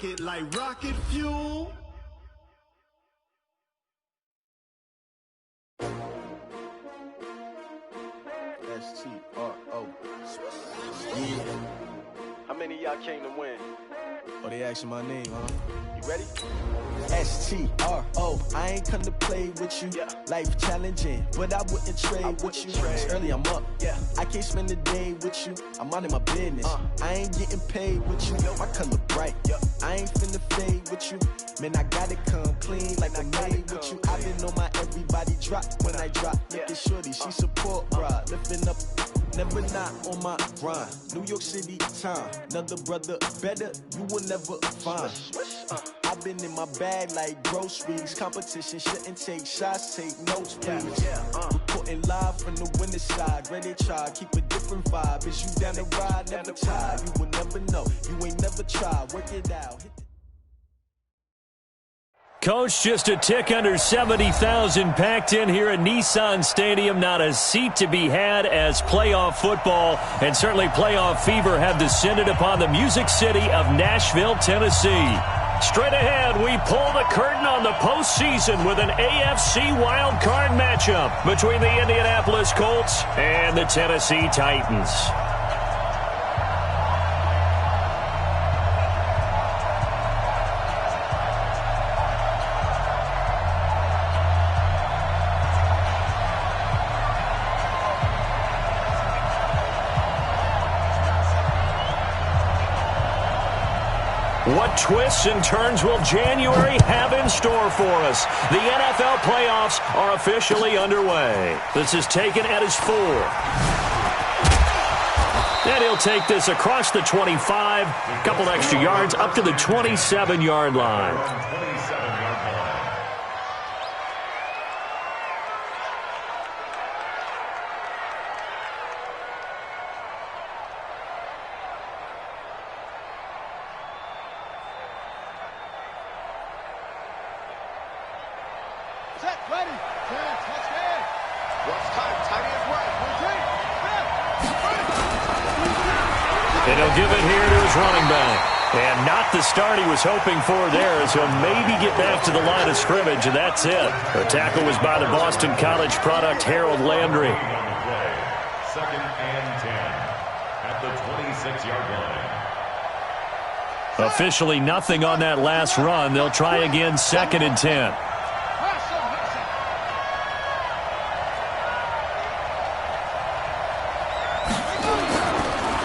rocket like rocket fuel. S-T-R-O. Yeah. How many of y'all came to win? Oh, they asking my name, huh? You ready? S-T-R-O. I ain't come to play with you. Yeah. Life challenging, but I wouldn't trade with you. It's early, I'm up. Yeah. I can't spend the day with you. I'm minding my business. I ain't getting paid with you. My color bright. I ain't finna fade with you. Man, I gotta come clean like I'm made with you. I've been on my everybody drop when I drop. Look at shorty, she support, bruh. Lifting up. Never not on my grind. New York City time. Another brother better, you will never find. I've been in my bag like groceries. Competition shouldn't take shots, take notes, please. Reporting live from the winning side. Ready to try, keep a different vibe. Is you down the ride, never tired. You will never know, you ain't never tried. Work it out. Coach, just a tick under 70,000 packed in here at Nissan Stadium. Not a seat to be had as playoff football and certainly playoff fever have descended upon the Music City of Nashville, Tennessee. Straight ahead, we pull the curtain on the postseason with an AFC wildcard matchup between the Indianapolis Colts and the Tennessee Titans. What twists and turns will January have in store for us? The NFL playoffs are officially underway. This is taken at his 4. And he'll take this across the 25, a couple extra yards up to the 27-yard line. And he'll give it here to his running back. And not the start he was hoping for there, as he'll maybe get back to the line of scrimmage, and that's it. The tackle was by the Boston College product, Harold Landry. Second and 10 at the 26-yard line. Officially nothing on that last run. They'll try again, second and 10.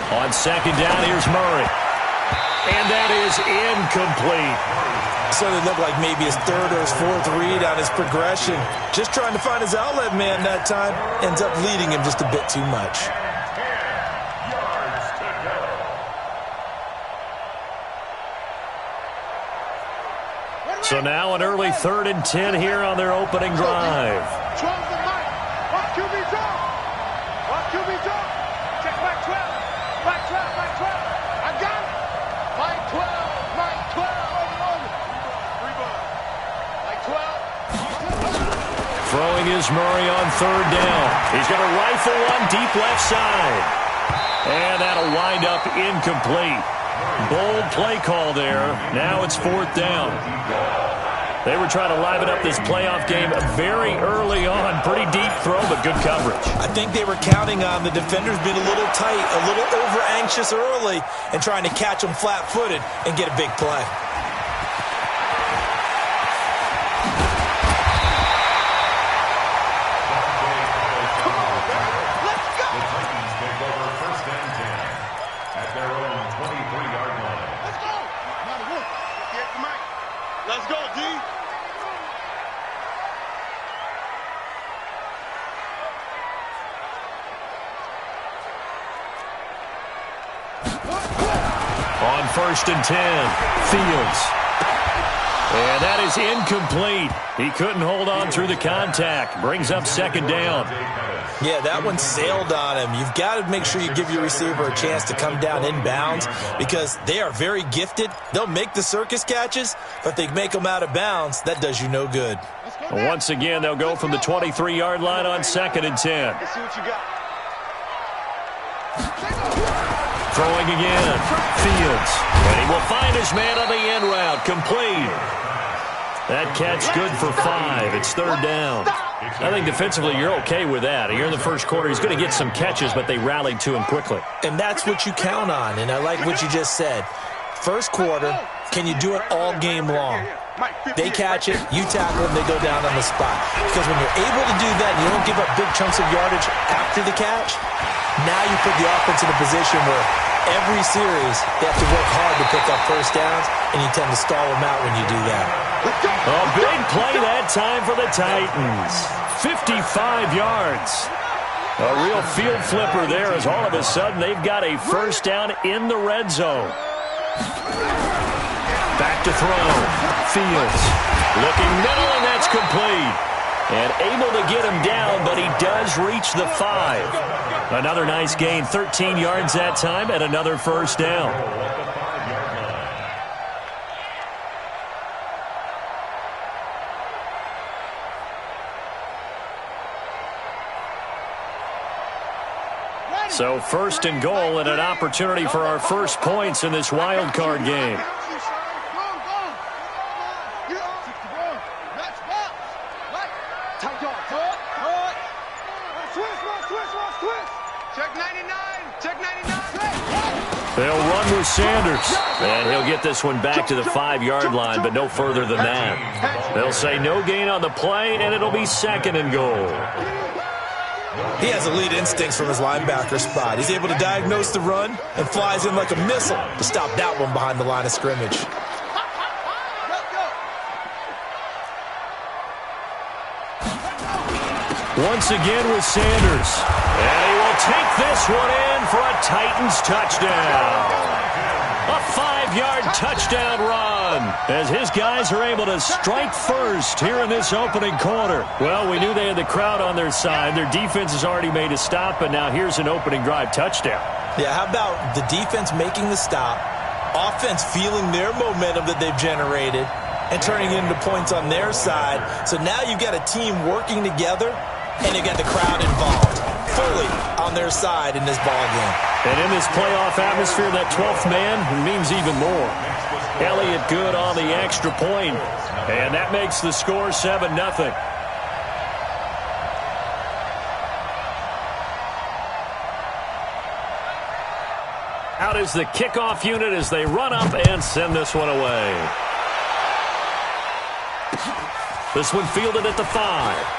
On second down, here's Murray. And that is incomplete. So it looked like maybe his third or his fourth read on his progression. Just trying to find his outlet man that time. Ends up leading him just a bit too much. 10 yards to go. So now an early 3rd and 10 here on their opening drive. Watch QB drop. Watch QB drop. Check back 12. Back 12. Back 12. I got it. Back 12. Back 12. Like 12. Throwing is Murray on 3rd down. He's going to rifle one deep left side. And that'll wind up incomplete. Bold play call there. Now it's 4th down. They were trying to liven up this playoff game very early on. Pretty deep throw, but good coverage. I think they were counting on the defenders being a little tight, a little over-anxious early, and trying to catch them flat-footed and get a big play. Let's go, D. On 1st and 10, Fields. And that is incomplete. He couldn't hold on through the contact. Brings up 2nd down. Yeah, that one sailed on him. You've got to make sure you give your receiver a chance to come down inbounds because they are very gifted. They'll make the circus catches, but they make them out of bounds. That does you no good. Once again, they'll go from the 23-yard line on 2nd and 10. Let's see what you got. Throwing again. Fields. And he will find his man on the end route. Complete. That catch good for 5. It's third down. I think defensively you're okay with that. Here in the first quarter, he's going to get some catches, but they rallied to him quickly. And that's what you count on, and I like what you just said. First quarter, can you do it all game long? They catch it, you tackle them, they go down on the spot. Because when you're able to do that and you don't give up big chunks of yardage after the catch, now you put the offense in a position where every series they have to work hard to pick up first downs, and you tend to stall them out when you do that. A big play that time for the Titans. 55 yards. A real field flipper there as all of a sudden they've got a first down in the red zone. Back to throw. Fields looking middle, and that's complete. And able to get him down, but he does reach the 5. Another nice gain, 13 yards that time, and another first down. So first and goal and an opportunity for our first points in this wild card game. They'll run with Sanders, and he'll get this one back to the 5-yard line, but no further than that. They'll say no gain on the play, and it'll be second and goal. He has elite instincts from his linebacker spot. He's able to diagnose the run and flies in like a missile to stop that one behind the line of scrimmage. Once again with Sanders. And he will take this one in for a Titans touchdown. A 5-yard touchdown run as his guys are able to strike first here in this opening quarter. Well, we knew they had the crowd on their side. Their defense has already made a stop, but now here's an opening drive touchdown. Yeah, how about the defense making the stop, offense feeling their momentum that they've generated, and turning it into points on their side. So now you've got a team working together, and you got the crowd involved fully on their side in this ball game. And in this playoff atmosphere, that 12th man means even more. Elliott good on the extra point, and that makes the score 7-0. Out is the kickoff unit as they run up and send this one away. This one fielded at the 5.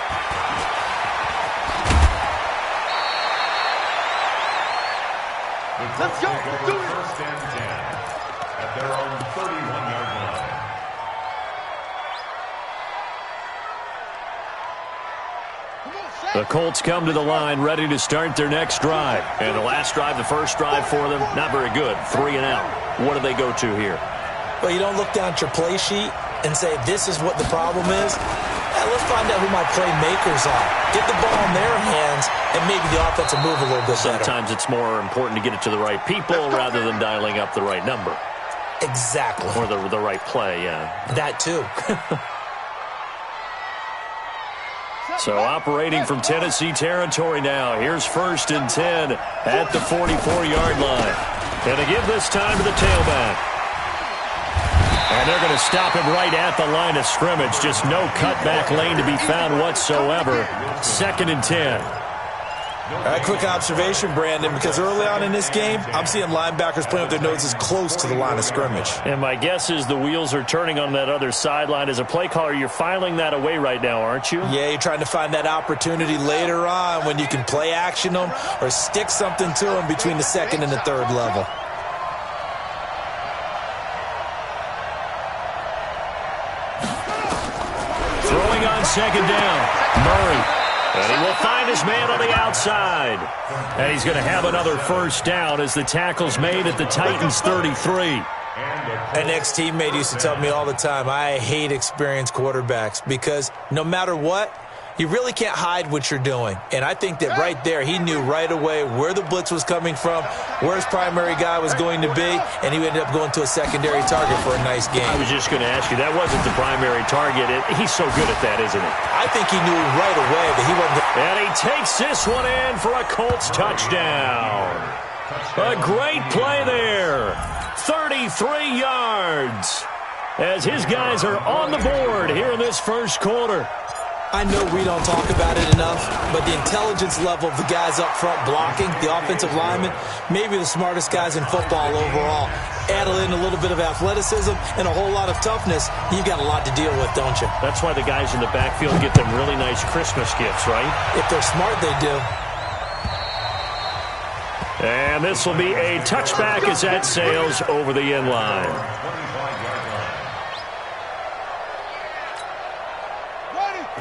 Let's go. Do it. First and 10 at their own 31-yard line. The Colts come to the line ready to start their next drive. And the last drive, the first drive for them, not very good. 3 and out. What do they go to here? Well, you don't look down at your play sheet and say, this is what the problem is. Let's find out who my playmakers are. Get the ball in their hands, and maybe the offense will move a little bit better. Sometimes it's more important to get it to the right people rather than dialing up the right number. Exactly. Or the right play, yeah. That too. So operating from Tennessee territory now. Here's first and 10 at the 44-yard line. And they give this time to the tailback. And they're going to stop him right at the line of scrimmage. Just no cutback lane to be found whatsoever. Second and 10. All right, quick observation, Brandon, because early on in this game, I'm seeing linebackers playing with their noses close to the line of scrimmage. And my guess is the wheels are turning on that other sideline. As a play caller, you're filing that away right now, aren't you? Yeah, you're trying to find that opportunity later on when you can play action them or stick something to them between the second and the third level. Throwing on second down, Murray. And he will find his man on the outside. And he's going to have another first down as the tackle's made at the Titans' 33. An ex-teammate used to tell me all the time, I hate experienced quarterbacks because no matter what, you really can't hide what you're doing. And I think that right there, he knew right away where the blitz was coming from, where his primary guy was going to be, and he ended up going to a secondary target for a nice game. I was just going to ask you, that wasn't the primary target. He's so good at that, isn't he? I think he knew right away that he wasn't. And he takes this one in for a Colts touchdown. A great play there. 33 yards. As his guys are on the board here in this first quarter. I know we don't talk about it enough, but the intelligence level of the guys up front blocking, the offensive linemen, maybe the smartest guys in football overall. Add in a little bit of athleticism and a whole lot of toughness, you've got a lot to deal with, don't you? That's why the guys in the backfield get them really nice Christmas gifts, right? If they're smart, they do. And this will be a touchback as that sails over the end line.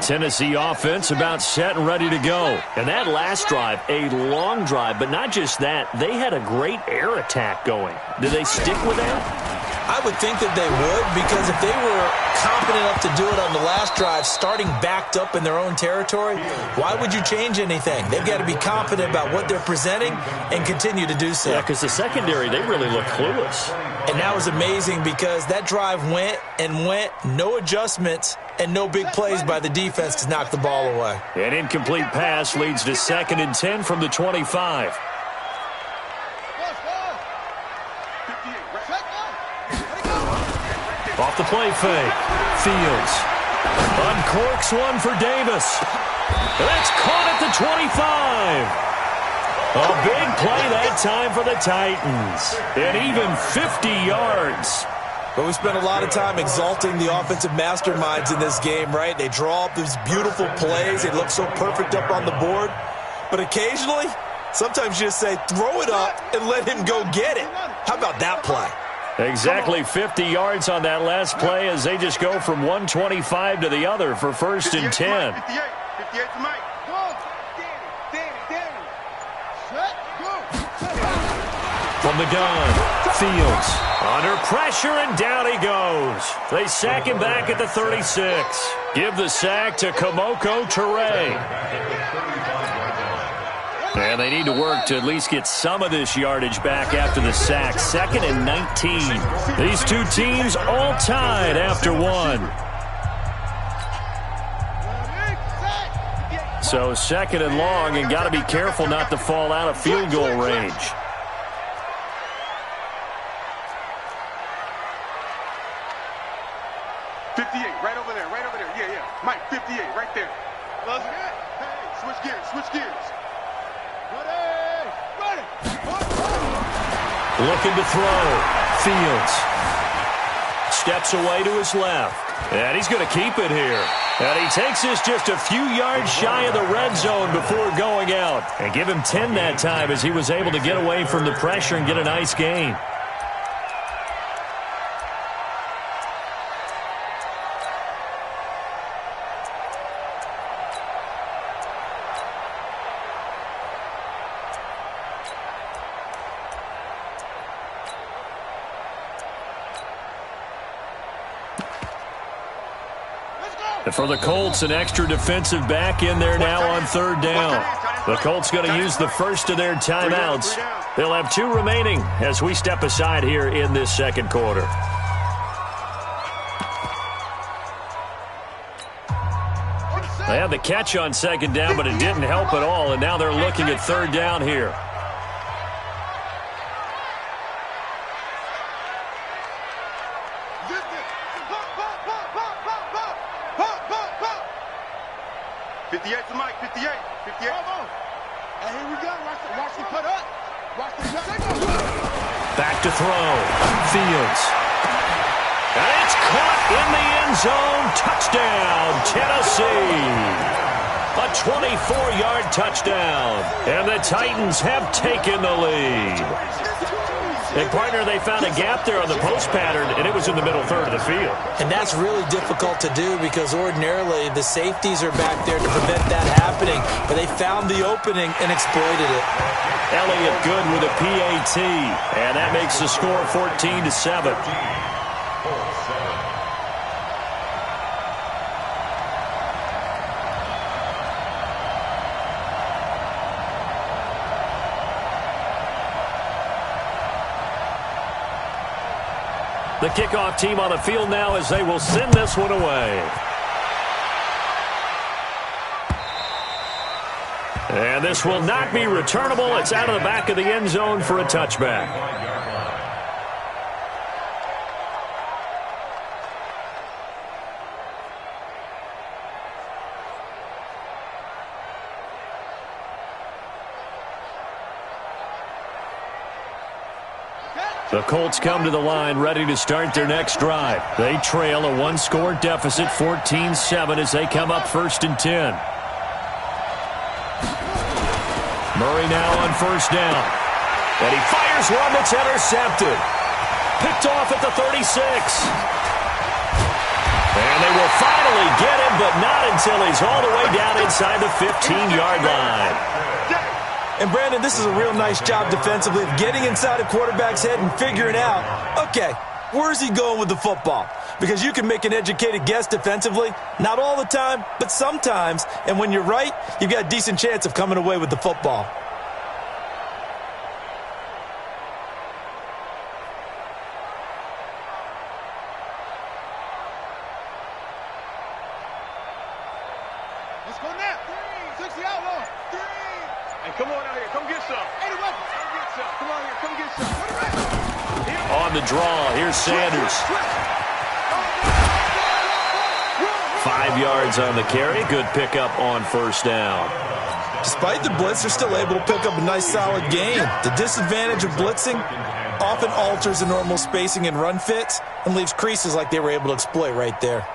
Tennessee offense about set and ready to go. And that last drive, a long drive, but not just that, they had a great air attack going. Did they stick with that? I would think that they would, because if they were confident enough to do it on the last drive, starting backed up in their own territory, why would you change anything? They've got to be confident about what they're presenting and continue to do so. Yeah, because the secondary, they really look clueless. And that was amazing because that drive went and went, no adjustments, and no big plays by the defense to knock the ball away. An incomplete pass leads to 2nd and 10 from the 25. Off the play fake. Fields uncorks one for Davis. That's caught at the 25. A big play that time for the Titans. And even 50 yards. But we spent a lot of time exalting the offensive masterminds in this game, right? They draw up these beautiful plays. They look so perfect up on the board. But occasionally, sometimes you just say, throw it up and let him go get it. How about that play? Exactly 50 yards on that last play as they just go from 125 to the other for 1st and 10. 58 to Mike. From the gun, Fields under pressure, and down he goes. They sack him back at the 36. Give the sack to Kamoko Toure. And they need to work to at least get some of this yardage back after the sack. 2nd and 19. These two teams all tied after one. So 2nd and long, and got to be careful not to fall out of field goal range. Right over there. Yeah. Mike, 58, right there. Hey, switch gears. Looking to throw. Fields steps away to his left. And he's going to keep it here. And he takes this just a few yards shy of the red zone before going out. And give him 10 that time as he was able to get away from the pressure and get a nice gain. For the Colts, an extra defensive back in there now on 3rd down. The Colts going to use the first of their timeouts. They'll have 2 remaining as we step aside here in this 2nd quarter. They had the catch on 2nd down, but it didn't help at all, and now they're looking at 3rd down here. Back to throw. Fields. And it's caught in the end zone. Touchdown, Tennessee. A 24-yard touchdown. And the Titans have taken the lead. And, partner, they found a gap there on the post pattern, and it was in the middle third of the field. And that's really difficult to do because ordinarily the safeties are back there to prevent that happening. But they found the opening and exploited it. Elliott good with a PAT. And that makes the score 14-7. The kickoff team on the field now as they will send this one away. And this will not be returnable. It's out of the back of the end zone for a touchback. The Colts come to the line ready to start their next drive. They trail a one-score deficit, 14-7, as they come up 1st and 10. Murray now on 1st down. And he fires one that's intercepted. Picked off at the 36. And they will finally get him, but not until he's all the way down inside the 15-yard line. And, Brandon, this is a real nice job defensively of getting inside a quarterback's head and figuring out, okay, where's he going with the football? Because you can make an educated guess defensively, not all the time, but sometimes. And when you're right, you've got a decent chance of coming away with the football. Let's go now. 60 outlaw. 3. Hey, come on out here. Come get some. 80 weapons. Come get some. Come on here. Come get some. On the draw, here's Sanders. 5 yards on the carry. Good pickup on 1st down. Despite the blitz, they're still able to pick up a nice, solid gain. The disadvantage of blitzing often alters the normal spacing and run fits and leaves creases like they were able to exploit right there.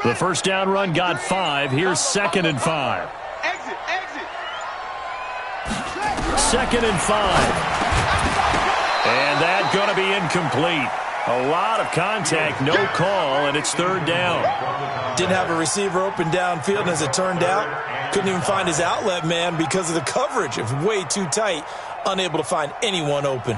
The 1st down run got 5. Here's 2nd and 5. Exit. 2nd and 5. And that's going to be incomplete. A lot of contact, no call, and it's 3rd down. Didn't have a receiver open downfield, and as it turned out, couldn't even find his outlet man because of the coverage. It was way too tight, unable to find anyone open.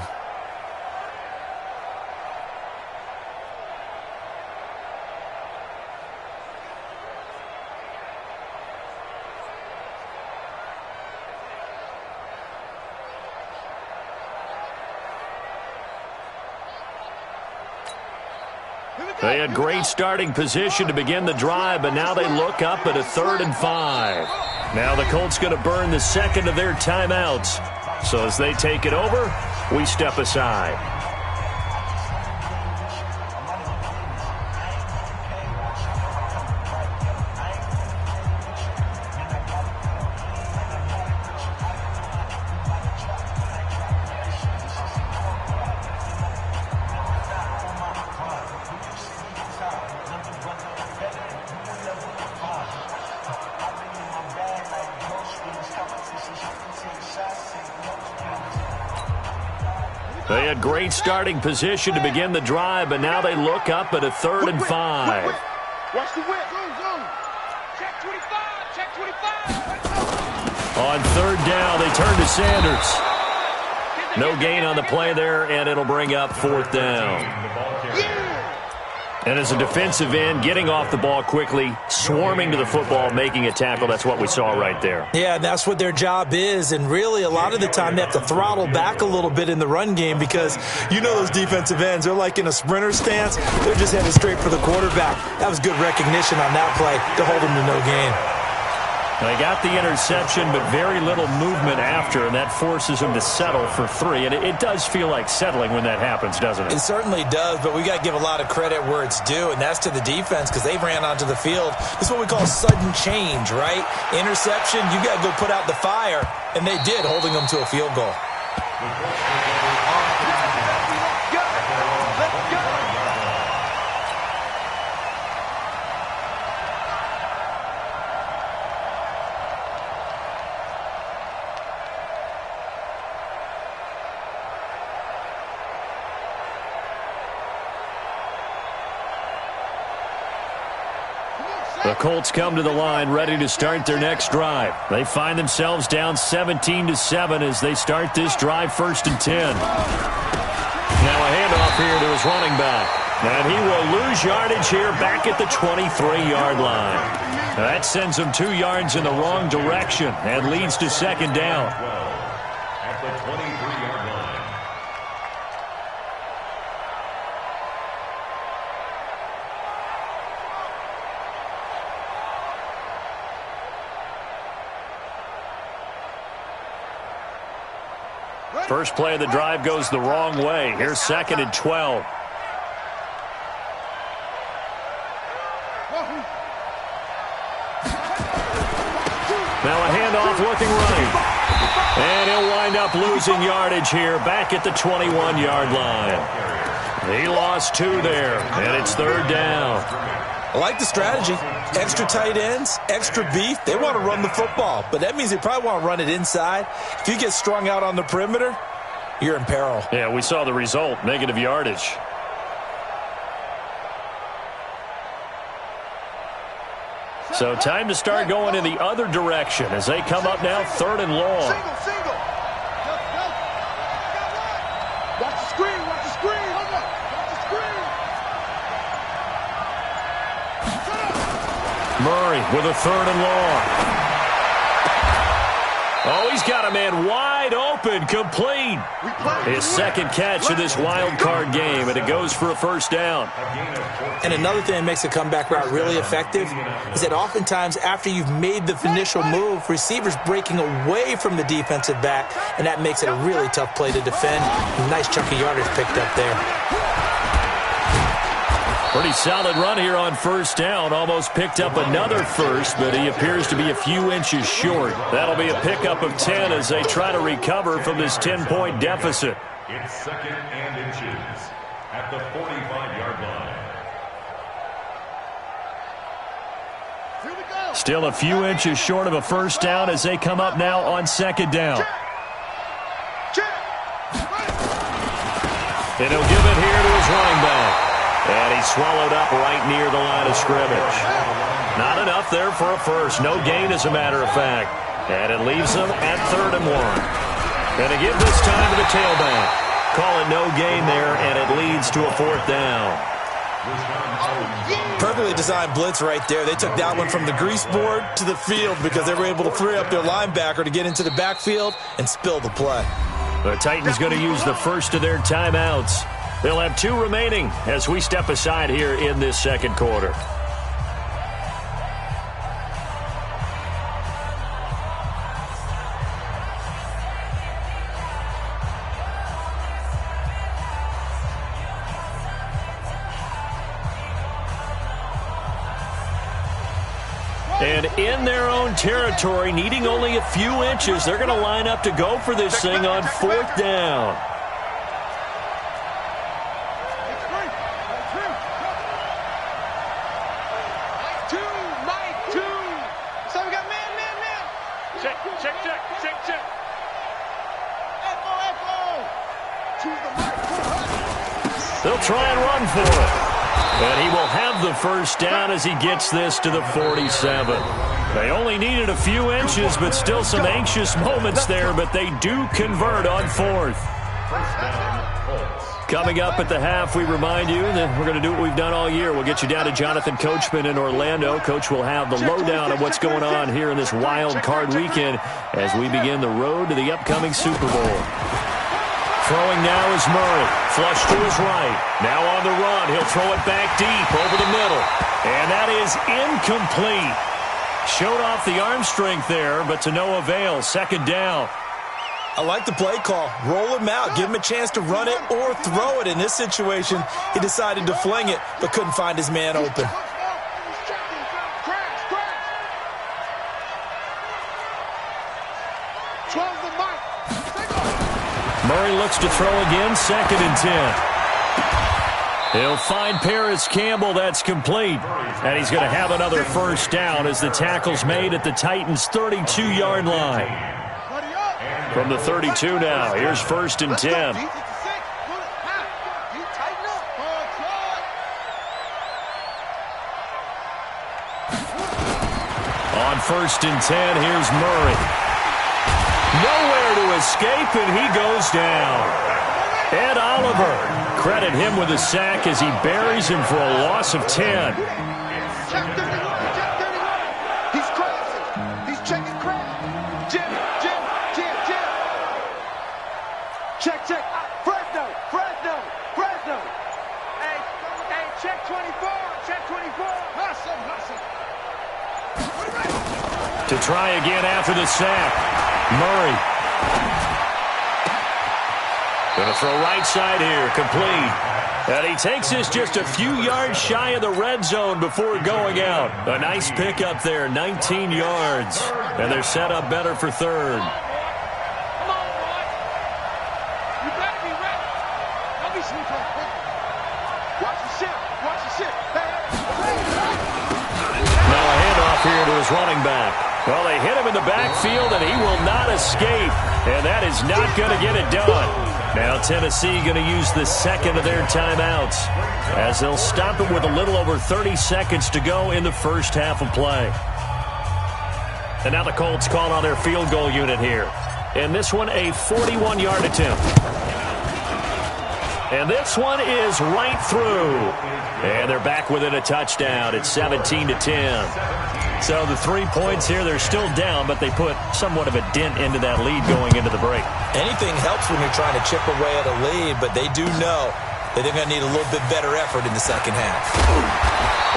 They had great starting position to begin the drive, but now they look up at a 3rd and 5. Now the Colts going to burn the 2nd of their timeouts. So as they take it over, we step aside. They had great starting position to begin the drive, but now they look up at a 3rd and 5. Watch the whip. Go. Check 25. Check 25. On 3rd down, they turn to Sanders. No gain on the play there, and it'll bring up 4th down. And as a defensive end, getting off the ball quickly, swarming to the football, making a tackle, that's what we saw right there. Yeah, that's what their job is, and really a lot of the time they have to throttle back a little bit in the run game because you know those defensive ends, they're like in a sprinter stance. They're just headed straight for the quarterback. That was good recognition on that play to hold him to no gain. They got the interception, but very little movement after, and that forces them to settle for 3. And it does feel like settling when that happens, doesn't it? It certainly does, but we got to give a lot of credit where it's due, and that's to the defense because they ran onto the field. This is what we call sudden change, right? Interception, you got to go put out the fire, and they did, holding them to a field goal. The Colts come to the line ready to start their next drive. They find themselves down 17-7 as they start this drive 1st and 10. Now a handoff here to his running back. And he will lose yardage here back at the 23-yard line. That sends him 2 yards in the wrong direction and leads to second down. At the 23-yard line. First play of the drive goes the wrong way. Here's second and 12. Now a handoff looking right. And he'll wind up losing yardage here back at the 21-yard line. He lost 2 there, and it's third down. I like the strategy. Extra tight ends, extra beef. They want to run the football, but that means they probably want to run it inside. If you get strung out on the perimeter, you're in peril. Yeah, we saw the result, negative yardage. So time to start going in the other direction as they come up now, third and long. Single. Watch the screen. Watch the screen. Watch the screen. Murray with a third and long. Oh, he's got a man wide open, complete. His second catch of this wild card game, and it goes for a first down. And another thing that makes a comeback route really effective is that oftentimes after you've made the initial move, receivers breaking away from the defensive back, and that makes it a really tough play to defend. A nice chunk of yardage picked up there. Pretty solid run here on first down. Almost picked up another first, but he appears to be a few inches short. That'll be a pickup of 10 as they try to recover from this 10-point deficit. It's second and inches at the 45-yard line. Still a few inches short of a first down as they come up now on second down. And he'll give it here to his running back. And he's swallowed up right near the line of scrimmage. Not enough there for a first. No gain, as a matter of fact. And it leaves them at third and 1. And they give this time to the tailback. Call it no gain there, and it leads to a fourth down. Perfectly designed blitz right there. They took that one from the grease board to the field because they were able to free up their linebacker to get into the backfield and spill the play. The Titans going to use the first of their timeouts. They'll have 2 remaining as we step aside here in this second quarter. And in their own territory, needing only a few inches, they're going to line up to go for this thing on fourth down. They'll try and run for it. And he will have the first down as he gets this to the 47. They only needed a few inches, but still some anxious moments there, but they do convert on fourth. Coming up at the half, we remind you that we're going to do what we've done all year. We'll get you down to Jonathan Coachman in Orlando. Coach will have the lowdown of what's going on here in this wild card weekend as we begin the road to the upcoming Super Bowl. Throwing now is Murray. Flush to his right. Now on the run. He'll throw it back deep over the middle. And that is incomplete. Showed off the arm strength there, but to no avail. Second down. I like the play call. Roll him out. Give him a chance to run it or throw it. In this situation, he decided to fling it, but couldn't find his man open. Murray looks to throw again, second and 10. He'll find Paris Campbell, that's complete. And he's going to have another first down as the tackle's made at the Titans' 32-yard line. From the 32 now, here's first and 10. On first and 10, here's Murray. Nowhere to escape, and he goes down. Ed Oliver credit him with a sack as he buries him for a loss of 10. Check 31, check 31. He's crossing. He's checking crap. Jim. Check. Fresno. Hey, check 24. Check 24. Hustle. To try again after the sack. Murray. Going to throw right side here. Complete. And he takes this just a few yards shy of the red zone before going out. A nice pickup there, 19 yards. And they're set up better for third. Come on, boy. You better be ready. Don't be sleeping. Watch the ship. Now a handoff here to his running back. Well, they hit him in the backfield, and he will not escape. And that is not going to get it done. Now Tennessee going to use the second of their timeouts as they'll stop it with a little over 30 seconds to go in the first half of play. And now the Colts call on their field goal unit here. And this one a 41-yard attempt. And this one is right through. And they're back within a touchdown. It's 17-10. So the 3 points here, they're still down, but they put somewhat of a dent into that lead going into the break. Anything helps when you're trying to chip away at a lead, but they do know that they're going to need a little bit better effort in the second half.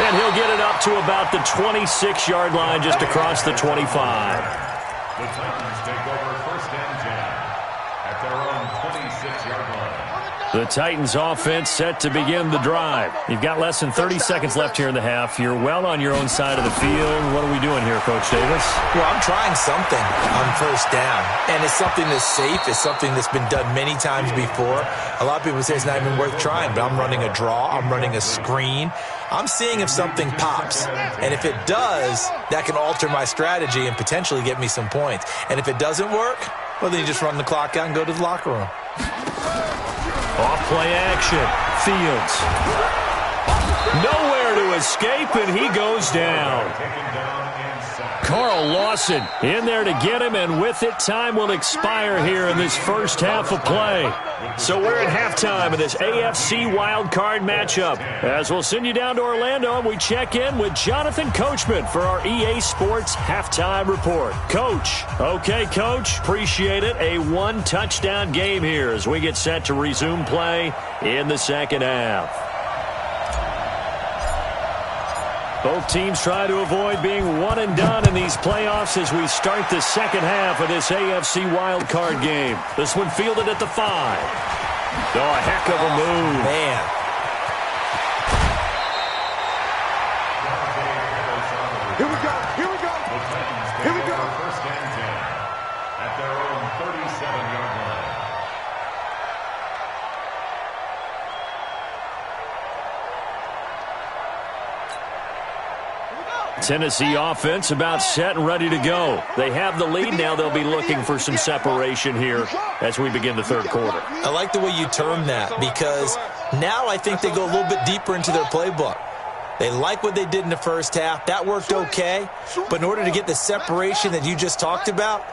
And he'll get it up to about the 26-yard line just across the 25. The Titans take over first and 10 at their own 26-yard line. The Titans offense set to begin the drive. You've got less than 30 seconds left here in the half. You're well on your own side of the field. What are we doing here, Coach Davis? Well, I'm trying something on first down, and it's something that's safe. It's something that's been done many times before. A lot of people say it's not even worth trying, but I'm running a draw. I'm running a screen. I'm seeing if something pops, and if it does, that can alter my strategy and potentially get me some points. And if it doesn't work, well, then you just run the clock out and go to the locker room. Off play action. Fields. Nowhere to escape, and he goes down. Carl Lawson in there to get him, and with it, time will expire here in this first half of play. So we're at halftime of this AFC wildcard matchup. As we'll send you down to Orlando, and we check in with Jonathan Coachman for our EA Sports Halftime Report. Coach. Okay, Coach. Appreciate it. A one-touchdown game here as we get set to resume play in the second half. Both teams try to avoid being one and done in these playoffs as we start the second half of this AFC wildcard game. This one fielded at the 5. Oh, a heck of a move. Man. Here we go. First and 10 at their own 37-yard line. Tennessee offense about set and ready to go. They have the lead now. They'll be looking for some separation here as we begin the third quarter. I like the way you term that because now I think they go a little bit deeper into their playbook. They like what they did in the first half. That worked okay. But in order to get the separation that you just talked about,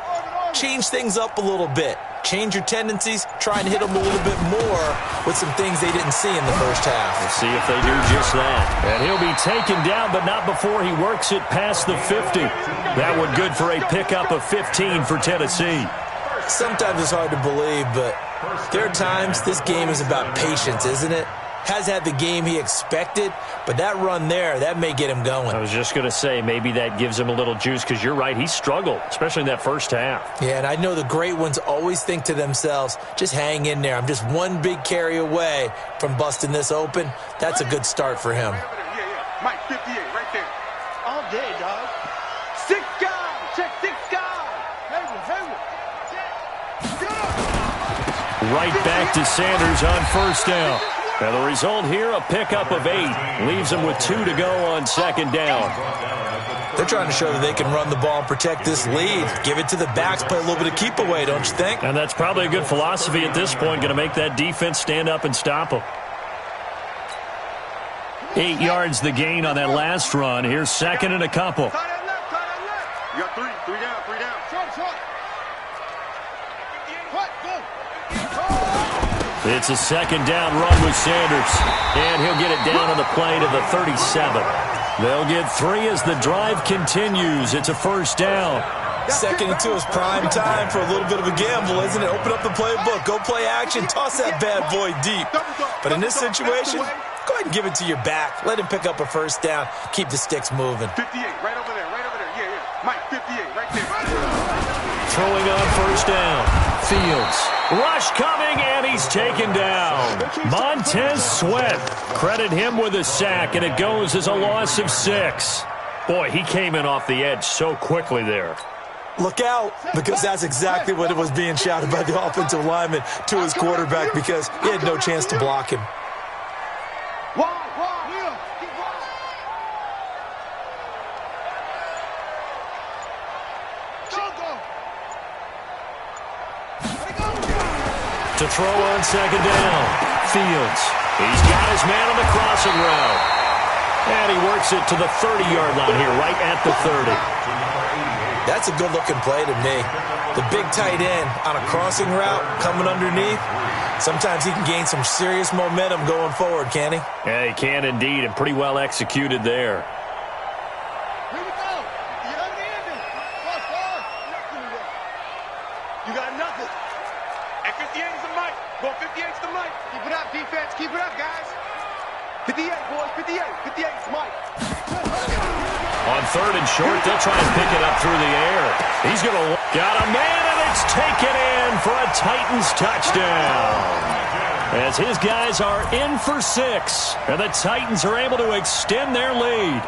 change things up a little bit. Change your tendencies, try and hit them a little bit more with some things they didn't see in the first half. We'll see if they do just that. And he'll be taken down, but not before he works it past the 50. That one good for a pickup of 15 for Tennessee. Sometimes it's hard to believe, but there are times this game is about patience, isn't it? Has had the game he expected, but that run there, that may get him going. I was just going to say, maybe that gives him a little juice because you're right, he struggled, especially in that first half. Yeah, and I know the great ones always think to themselves, just hang in there. I'm just one big carry away from busting this open. That's a good start for him. Yeah. Mike, 58, right there. All day, dog. 6 guys. Check 6 guys. Hayward. Right back to Sanders on first down. And the result here, a pickup of 8. Leaves them with 2 to go on second down. They're trying to show that they can run the ball and protect this lead. Give it to the backs, play a little bit of keep away, don't you think? And that's probably a good philosophy at this point, going to make that defense stand up and stop them. 8 yards the gain on that last run. Here's second and a couple. You got 3 down. Short. The It's a second down run with Sanders. And he'll get it down on the play to the 37. They'll get 3 as the drive continues. It's a first down. Second and 2 is prime time for a little bit of a gamble, isn't it? Open up the playbook, go play action, toss that bad boy deep. But in this situation, go ahead and give it to your back. Let him pick up a first down. Keep the sticks moving. 58, right over there, right over there. Yeah. Mike, 58, right there. Throwing on first down. Fields. Rush coming, and he's taken down. Montez Sweat. Credit him with a sack, and it goes as a loss of 6. Boy, he came in off the edge so quickly there. Look out, because that's exactly what it was being shouted by the offensive lineman to his quarterback, because he had no chance to block him. To throw on second down. Fields. He's got his man on the crossing route. And he works it to the 30-yard line here, right at the 30. That's a good-looking play to me. The big tight end on a crossing route coming underneath. Sometimes he can gain some serious momentum going forward, can't he? Yeah, he can indeed, and pretty well executed there. Here we go. You have the ending. You got nothing. At 58 is the mic. Go 58 is the mic. Keep it up, defense. Keep it up, guys. 58, boys. 58. 58 is Mike. On third and short, they'll try and pick it up through the air. He's going to... Got a man, and it's taken in for a Titans touchdown. As his guys are in for 6, and the Titans are able to extend their lead.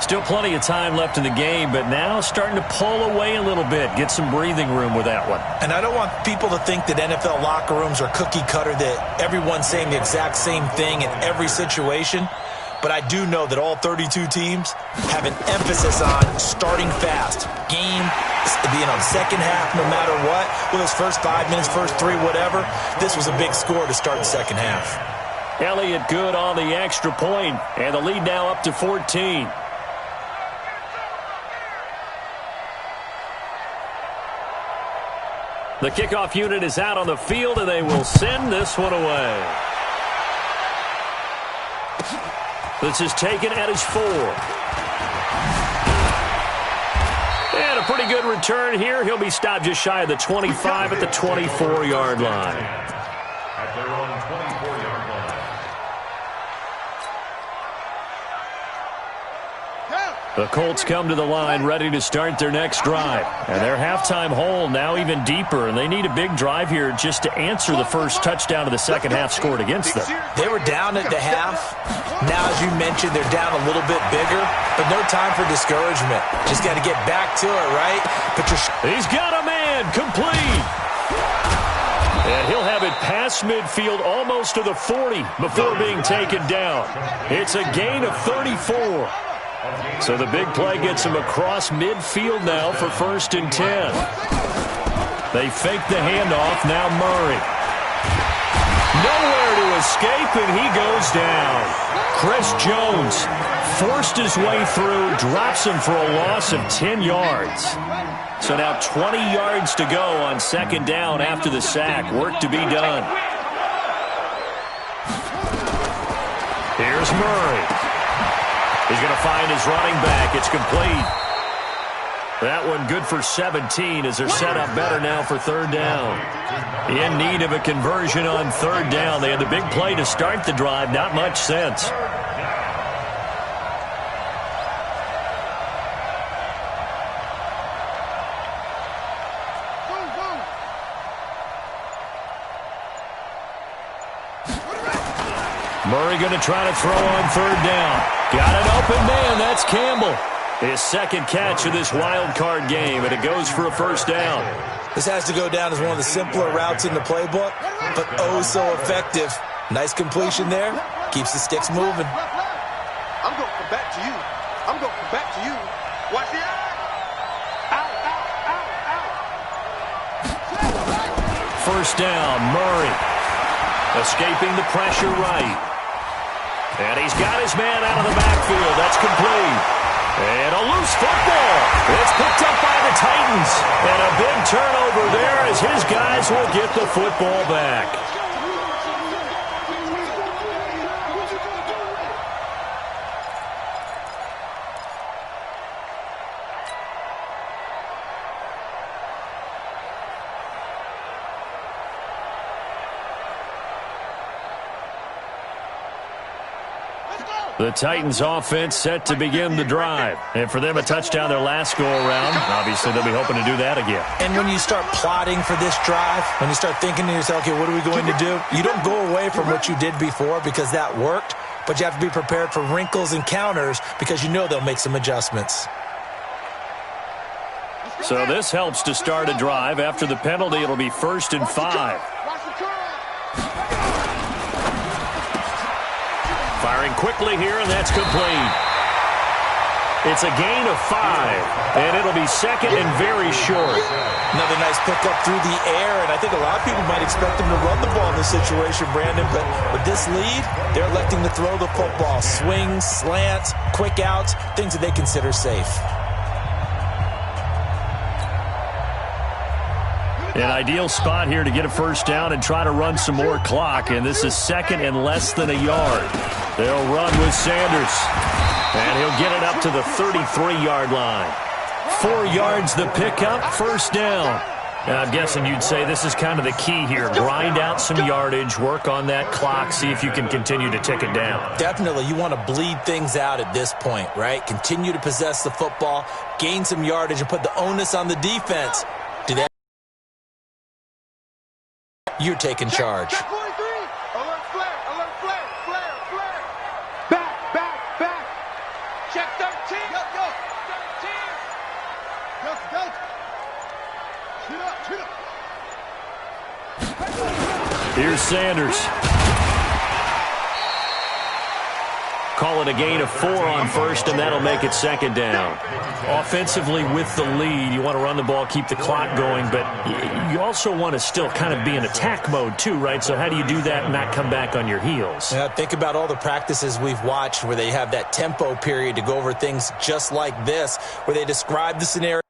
Still plenty of time left in the game, but now starting to pull away a little bit. Get some breathing room with that one. And I don't want people to think that NFL locker rooms are cookie cutter, that everyone's saying the exact same thing in every situation. But I do know that all 32 teams have an emphasis on starting fast. Game being on second half no matter what. Whether it's first 5 minutes, first 3, whatever. This was a big score to start the second half. Elliott good on the extra point, and the lead now up to 14. The kickoff unit is out on the field, and they will send this one away. This is taken at his 4. And a pretty good return here. He'll be stopped just shy of the 25 at the 24-yard line. At their own 24-yard line. The Colts come to the line ready to start their next drive. And their halftime hole now even deeper, and they need a big drive here just to answer the first touchdown of the second half scored against them. They were down at the half. Now, as you mentioned, they're down a little bit bigger, but no time for discouragement. Just got to get back to it, right? He's got a man, complete. And he'll have it past midfield almost to the 40 before being taken down. It's a gain of 34. So the big play gets him across midfield now for 1st and 10. They fake the handoff, now Murray. Nowhere to escape, and he goes down. Chris Jones forced his way through, drops him for a loss of 10 yards. So now 20 yards to go on 2nd down after the sack. Work to be done. Here's Murray. He's going to find his running back. It's complete. That one good for 17 as they're set up better now for 3rd down. In need of a conversion on 3rd down. They had the big play to start the drive. Not much sense. Murray going to try to throw on 3rd down. Got an open man. That's Campbell. His 2nd catch of this wild card game, and it goes for a 1st down. This has to go down as one of the simpler routes in the playbook, but oh so effective. Nice completion there. Keeps the sticks moving. I'm going to come back to you. I'm going to come back to you. Watch the out. Out. 1st down, Murray. Escaping the pressure right. And he's got his man out of the backfield. That's complete. And a loose football. It's picked up by the Titans. And a big turnover there as his guys will get the football back. The Titans offense set to begin the drive. And for them, a touchdown their last go-around. Obviously, they'll be hoping to do that again. And when you start plotting for this drive, when you start thinking to yourself, okay, what are we going to do? You don't go away from what you did before because that worked, but you have to be prepared for wrinkles and counters because you know they'll make some adjustments. So this helps to start a drive. After the penalty, it'll be 1st and 5. Firing quickly here, and that's complete. It's a gain of 5, and it'll be 2nd and very short. Another nice pickup through the air, and I think a lot of people might expect them to run the ball in this situation, Brandon, but with this lead, they're electing to throw the football. Swings, slants, quick outs, things that they consider safe. An ideal spot here to get a first down and try to run some more clock, and this is 2nd and less than a yard. They'll run with Sanders, and he'll get it up to the 33-yard line. 4 yards the pickup, first down. Now, I'm guessing you'd say this is kind of the key here. Grind out some yardage, work on that clock, see if you can continue to tick it down. Definitely. You want to bleed things out at this point, right? Continue to possess the football, gain some yardage, and put the onus on the defense. Do that. You're taking charge. Check 43. Alert flare. Alert flare. Flare. Flare. Back. Back. Back. Check 13. Go. 13. Go. Shoot up. Here's Sanders. Call it a gain of 4 on first, and that'll make it 2nd down. Offensively with the lead, you want to run the ball, keep the clock going, but you also want to still kind of be in attack mode too, right? So how do you do that and not come back on your heels? Yeah, think about all the practices we've watched where they have that tempo period to go over things just like this, where they describe the scenario.